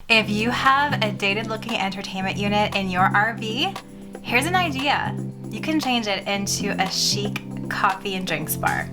If you have a dated looking entertainment unit in your RV, here's an idea. You can change it into a chic coffee and drinks bar.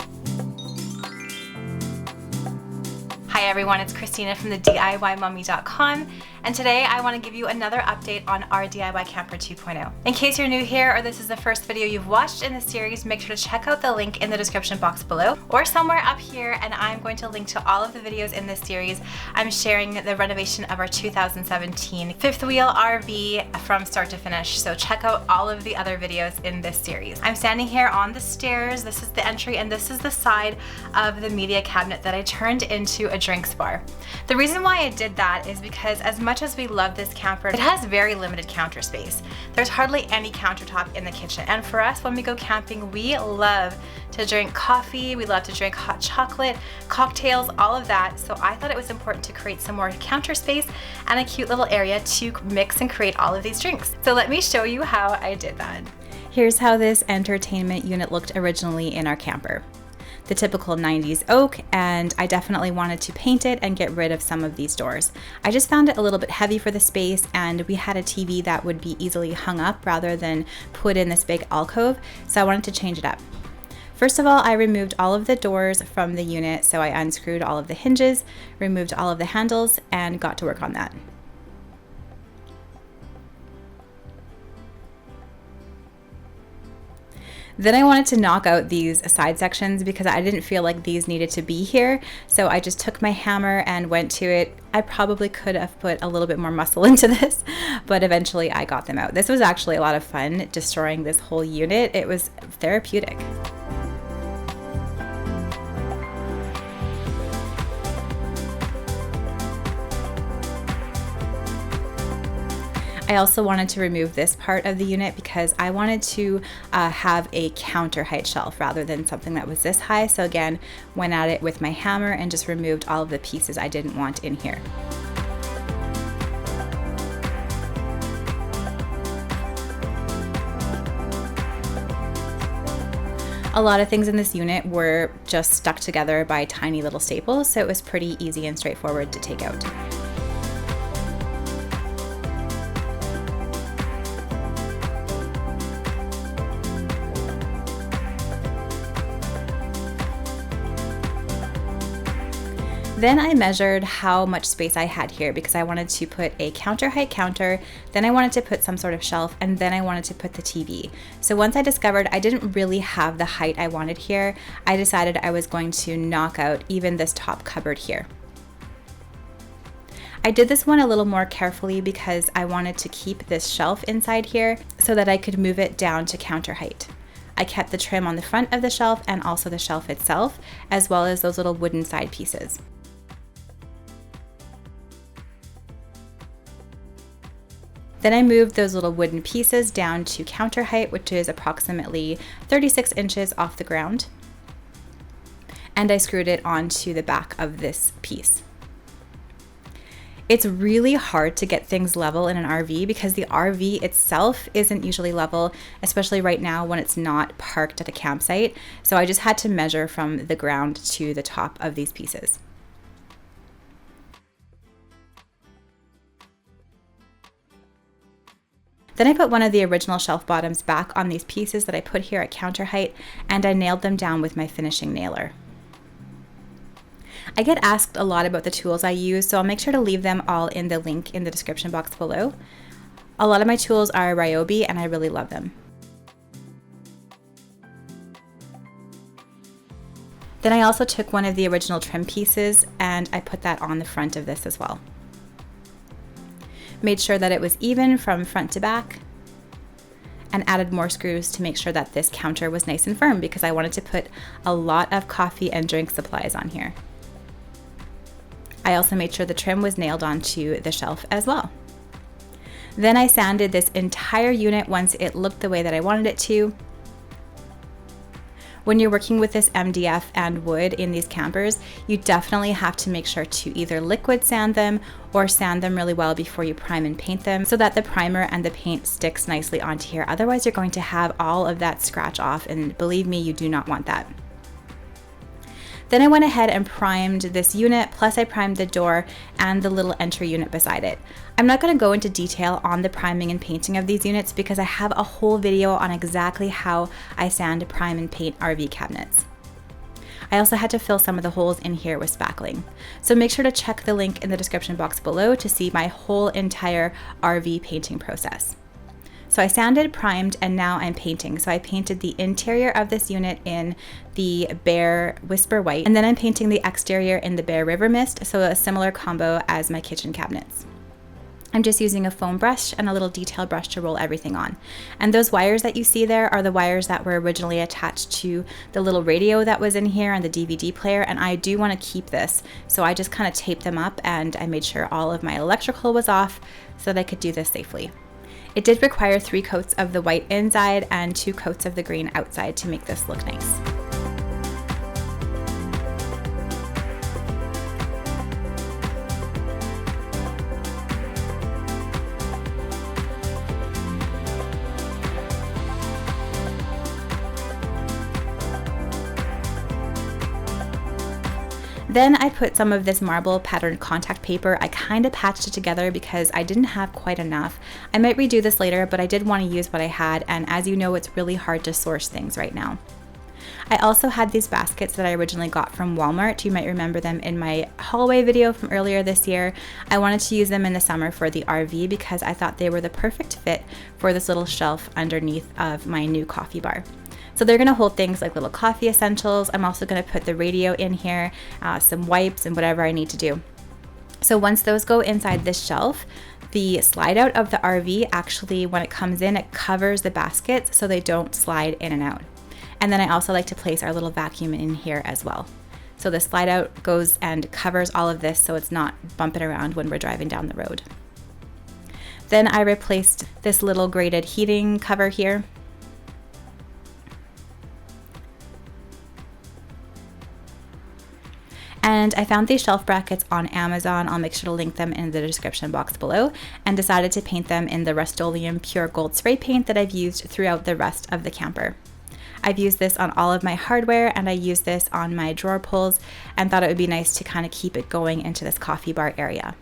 Hi everyone, it's Christina from the DIYmummy.com, and today I want to give you another update on our DIY Camper 2.0. In case you're new here or this is the first video you've watched in this series, make sure to check out the link in the description box below or somewhere up here, and I'm going to link to all of the videos in this series. I'm sharing the renovation of our 2017 fifth wheel RV from start to finish, so check out all of the other videos in this series. I'm standing here on the stairs. This is the entry and this is the side of the media cabinet that I turned into a drinks bar. The reason why I did that is because as much as we love this camper, it has very limited counter space. There's hardly any countertop in the kitchen, and for us when we go camping, we love to drink coffee, we love to drink hot chocolate, cocktails, all of that. So I thought it was important to create some more counter space and a cute little area to mix and create all of these drinks. So let me show you how I did that. Here's how this entertainment unit looked originally in our camper. The typical 90s oak, and I definitely wanted to paint it and get rid of some of these doors. I just found it a little bit heavy for the space, and we had a TV that would be easily hung up rather than put in this big alcove, so I wanted to change it up. First of all, I removed all of the doors from the unit, so I unscrewed all of the hinges, removed all of the handles, and got to work on that. Then I wanted to knock out these side sections because I didn't feel like these needed to be here. So I just took my hammer and went to it. I probably could have put a little bit more muscle into this, but eventually I got them out. This was actually a lot of fun, destroying this whole unit. It was therapeutic. I also wanted to remove this part of the unit because I wanted to have a counter height shelf rather than something that was this high. So again, went at it with my hammer and just removed all of the pieces I didn't want in here. A lot of things in this unit were just stuck together by tiny little staples, so it was pretty easy and straightforward to take out. Then I measured how much space I had here because I wanted to put a counter height counter, then I wanted to put some sort of shelf, and then I wanted to put the TV. So once I discovered I didn't really have the height I wanted here, I decided I was going to knock out even this top cupboard here. I did this one a little more carefully because I wanted to keep this shelf inside here so that I could move it down to counter height. I kept the trim on the front of the shelf and also the shelf itself, as well as those little wooden side pieces. Then I moved those little wooden pieces down to counter height, which is approximately 36 inches off the ground. And I screwed it onto the back of this piece. It's really hard to get things level in an RV because the RV itself isn't usually level, especially right now when it's not parked at a campsite. So I just had to measure from the ground to the top of these pieces. Then I put one of the original shelf bottoms back on these pieces that I put here at counter height, and I nailed them down with my finishing nailer. I get asked a lot about the tools I use, so I'll make sure to leave them all in the link in the description box below. A lot of my tools are Ryobi, and I really love them. Then I also took one of the original trim pieces and I put that on the front of this as well. Made sure that it was even from front to back, and added more screws to make sure that this counter was nice and firm because I wanted to put a lot of coffee and drink supplies on here. I also made sure the trim was nailed onto the shelf as well. Then I sanded this entire unit once it looked the way that I wanted it to. When you're working with this MDF and wood in these campers, you definitely have to make sure to either liquid sand them or sand them really well before you prime and paint them so that the primer and the paint sticks nicely onto here. Otherwise, you're going to have all of that scratch off, and believe me, you do not want that. Then I went ahead and primed this unit, plus I primed the door and the little entry unit beside it. I'm not going to go into detail on the priming and painting of these units because I have a whole video on exactly how I sand, prime, and paint RV cabinets. I also had to fill some of the holes in here with spackling. So make sure to check the link in the description box below to see my whole entire RV painting process. So I sanded, primed, and now I'm painting. So I painted the interior of this unit in the Behr Whisper White, and then I'm painting the exterior in the Behr River Mist, so a similar combo as my kitchen cabinets. I'm just using a foam brush and a little detail brush to roll everything on. And those wires that you see there are the wires that were originally attached to the little radio that was in here and the DVD player, and I do want to keep this. So I just kind of taped them up and I made sure all of my electrical was off so that I could do this safely. It did require 3 coats of the white inside and 2 coats of the green outside to make this look nice. Then I put some of this marble patterned contact paper. I kind of patched it together because I didn't have quite enough. I might redo this later, but I did want to use what I had, and as you know, it's really hard to source things right now. I also had these baskets that I originally got from Walmart. You might remember them in my hallway video from earlier this year. I wanted to use them in the summer for the RV because I thought they were the perfect fit for this little shelf underneath of my new coffee bar. So they're going to hold things like little coffee essentials. I'm also going to put the radio in here, some wipes, and whatever I need to do. So once those go inside this shelf, the slide out of the RV actually, when it comes in, it covers the baskets so they don't slide in and out. And then I also like to place our little vacuum in here as well. So the slide out goes and covers all of this so it's not bumping around when we're driving down the road. Then I replaced this little grated heating cover here. And I found these shelf brackets on Amazon. I'll make sure to link them in the description box below, and decided to paint them in the Rust-Oleum Pure Gold spray paint that I've used throughout the rest of the camper. I've used this on all of my hardware, and I used this on my drawer pulls and thought it would be nice to kind of keep it going into this coffee bar area.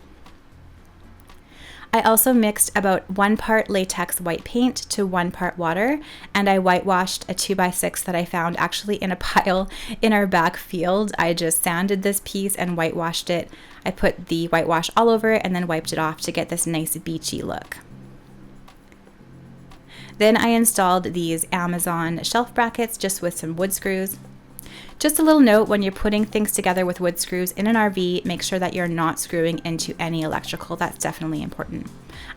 I also mixed about 1 part latex white paint to 1 part water, and I whitewashed a 2x6 that I found actually in a pile in our back field. I just sanded this piece and whitewashed it. I put the whitewash all over it and then wiped it off to get this nice beachy look. Then I installed these Amazon shelf brackets just with some wood screws. Just a little note, when you're putting things together with wood screws in an RV, make sure that you're not screwing into any electrical. That's definitely important.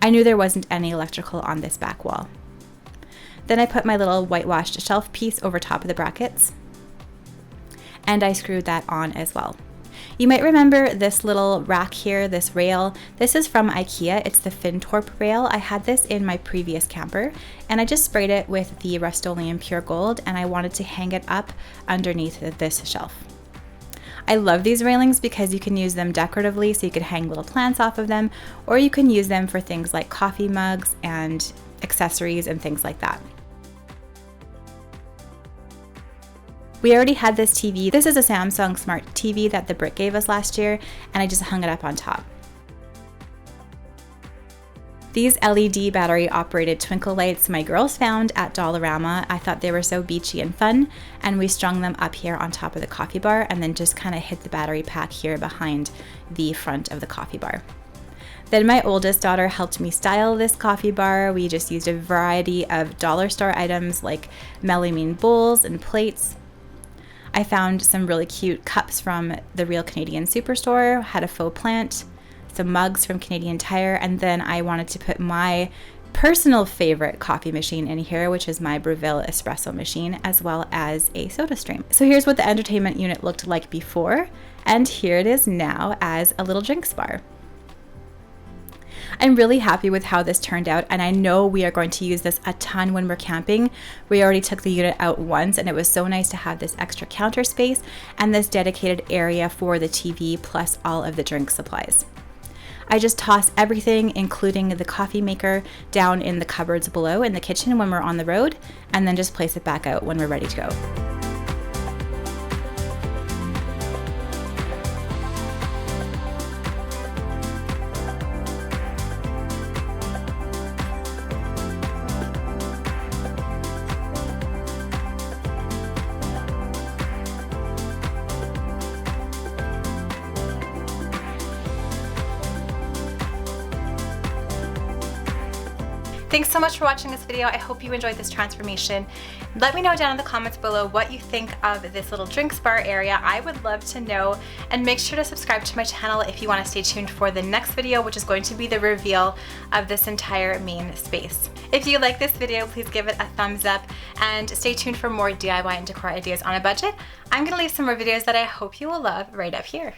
I knew there wasn't any electrical on this back wall. Then I put my little whitewashed shelf piece over top of the brackets, and I screwed that on as well. You might remember this little rack here, this rail. This is from IKEA. It's the Fintorp rail. I had this in my previous camper, and I just sprayed it with the Rust-Oleum Pure Gold, and I wanted to hang it up underneath this shelf. I love these railings because you can use them decoratively, so you could hang little plants off of them, or you can use them for things like coffee mugs and accessories and things like that. We already had this TV. This is a Samsung Smart TV that the Brit gave us last year, and I just hung it up on top. These LED battery operated twinkle lights my girls found at Dollarama. I thought they were so beachy and fun, and we strung them up here on top of the coffee bar and then just kind of hit the battery pack here behind the front of the coffee bar. Then my oldest daughter helped me style this coffee bar. We just used a variety of dollar store items like melamine bowls and plates. I found some really cute cups from the Real Canadian Superstore, had a faux plant, some mugs from Canadian Tire, and then I wanted to put my personal favorite coffee machine in here, which is my Breville espresso machine, as well as a soda stream. So here's what the entertainment unit looked like before, and here it is now as a little drinks bar. I'm really happy with how this turned out, and I know we are going to use this a ton when we're camping. We already took the unit out once, and it was so nice to have this extra counter space and this dedicated area for the TV plus all of the drink supplies. I just toss everything, including the coffee maker, down in the cupboards below in the kitchen when we're on the road, and then just place it back out when we're ready to go. Thanks so much for watching this video. I hope you enjoyed this transformation. Let me know down in the comments below what you think of this little drinks bar area. I would love to know, and make sure to subscribe to my channel if you want to stay tuned for the next video, which is going to be the reveal of this entire main space. If you like this video, please give it a thumbs up and stay tuned for more DIY and decor ideas on a budget. I'm going to leave some more videos that I hope you will love right up here.